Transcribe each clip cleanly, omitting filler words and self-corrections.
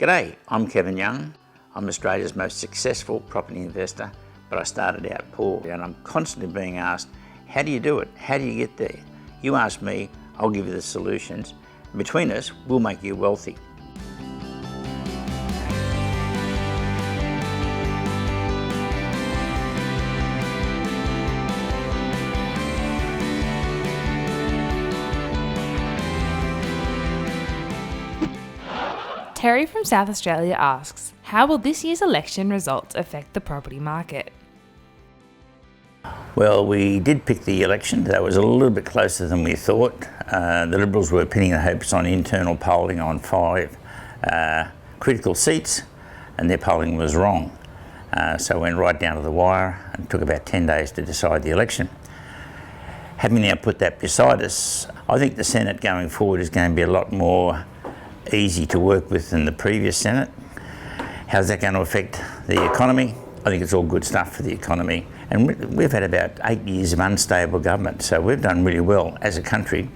G'day, I'm Kevin Young. I'm Australia's most successful property investor, but I started out poor, and I'm constantly being asked, how do you do it? How do you get there? You ask me, I'll give you the solutions. Between us, we'll make you wealthy. Terry from South Australia asks, how will this year's election results affect the property market? Well, we did pick the election. That was a little bit closer than we thought. The Liberals were pinning their hopes on internal polling on 5 critical seats, and their polling was wrong. So it went right down to the wire and took about 10 days to decide the election. Having now put that beside us, I think the Senate going forward is going to be a lot more easy to work with than the previous Senate. How's that going to affect the economy? I think it's all good stuff for the economy. And we've had about 8 years of unstable government, so we've done really well as a country,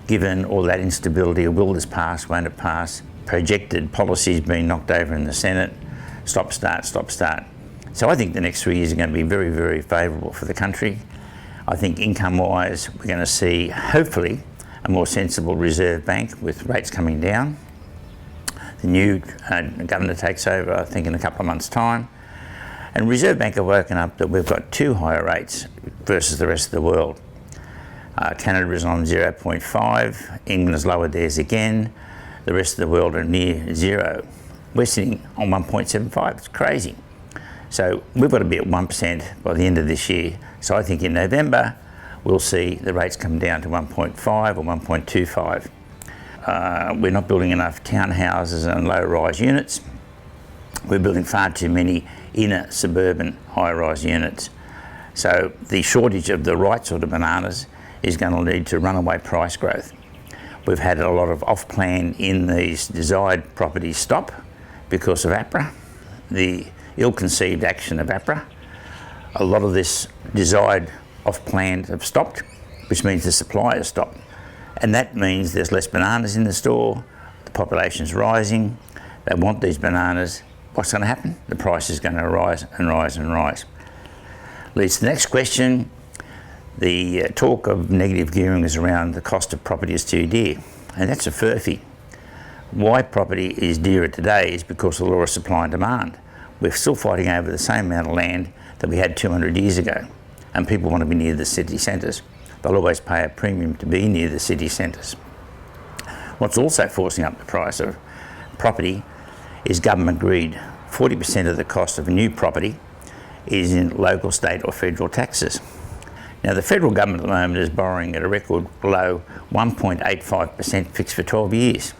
given all that instability of will this pass, won't it pass, projected policies being knocked over in the Senate, stop, start, stop, start. So I think the next 3 years are going to be very, very favourable for the country. I think income-wise, we're going to see, hopefully, a more sensible Reserve Bank with rates coming down. The new governor takes over, I think, in a couple of months' time. And Reserve Bank have woken up that we've got 2 higher rates versus the rest of the world. Canada is on 0.5, England has lowered theirs again, the rest of the world are near 0. We're sitting on 1.75, it's crazy. So we've got to be at 1% by the end of this year. So I think in November, we'll see the rates come down to 1.5 or 1.25. We're not building enough townhouses and low-rise units. We're building far too many inner suburban high-rise units. So the shortage of the right sort of bananas is going to lead to runaway price growth. We've had a lot of off-plan in these desired properties stop because of APRA, the ill-conceived action of APRA. A lot of this desired off-plan have stopped, which means the supply has stopped. And that means there's less bananas in the store, the population's rising, they want these bananas. What's going to happen? The price is going to rise and rise and rise. Leads to the next question. The talk of negative gearing is around the cost of property is too dear, and that's a furphy. Why property is dearer today is because of the law of supply and demand. We're still fighting over the same amount of land that we had 200 years ago, and people want to be near the city centres. They'll always pay a premium to be near the city centres. What's also forcing up the price of property is government greed. 40% of the cost of a new property is in local, state or federal taxes. Now the federal government at the moment is borrowing at a record low 1.85% fixed for 12 years.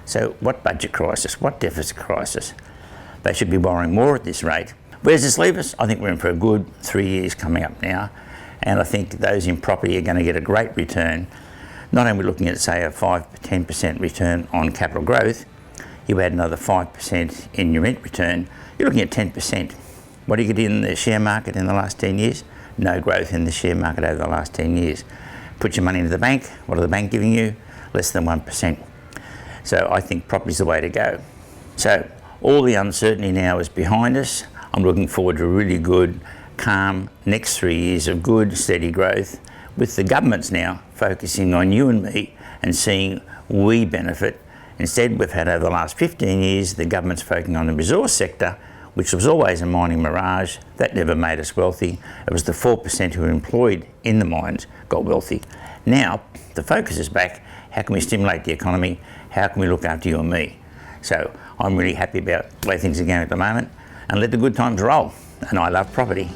So what budget crisis, what deficit crisis? They should be borrowing more at this rate. Where does this leave us? I think we're in for a good 3 years coming up now. And I think those in property are going to get a great return. Not only looking at, say, a 5-10% return on capital growth, you add another 5% in your rent return, you're looking at 10%. What do you get in the share market in the last 10 years? No growth in the share market over the last 10 years. Put your money into the bank, what are the bank giving you? Less than 1%. So I think property's the way to go. So all the uncertainty now is behind us. I'm looking forward to a really good, calm next 3 years of good, steady growth, with the governments now focusing on you and me and seeing we benefit. Instead, we've had over the last 15 years, the government's focusing on the resource sector, which was always a mining mirage. That never made us wealthy. It was the 4% who were employed in the mines got wealthy. Now, the focus is back. How can we stimulate the economy? How can we look after you and me? So I'm really happy about the way things are going at the moment, and let the good times roll. And I love property.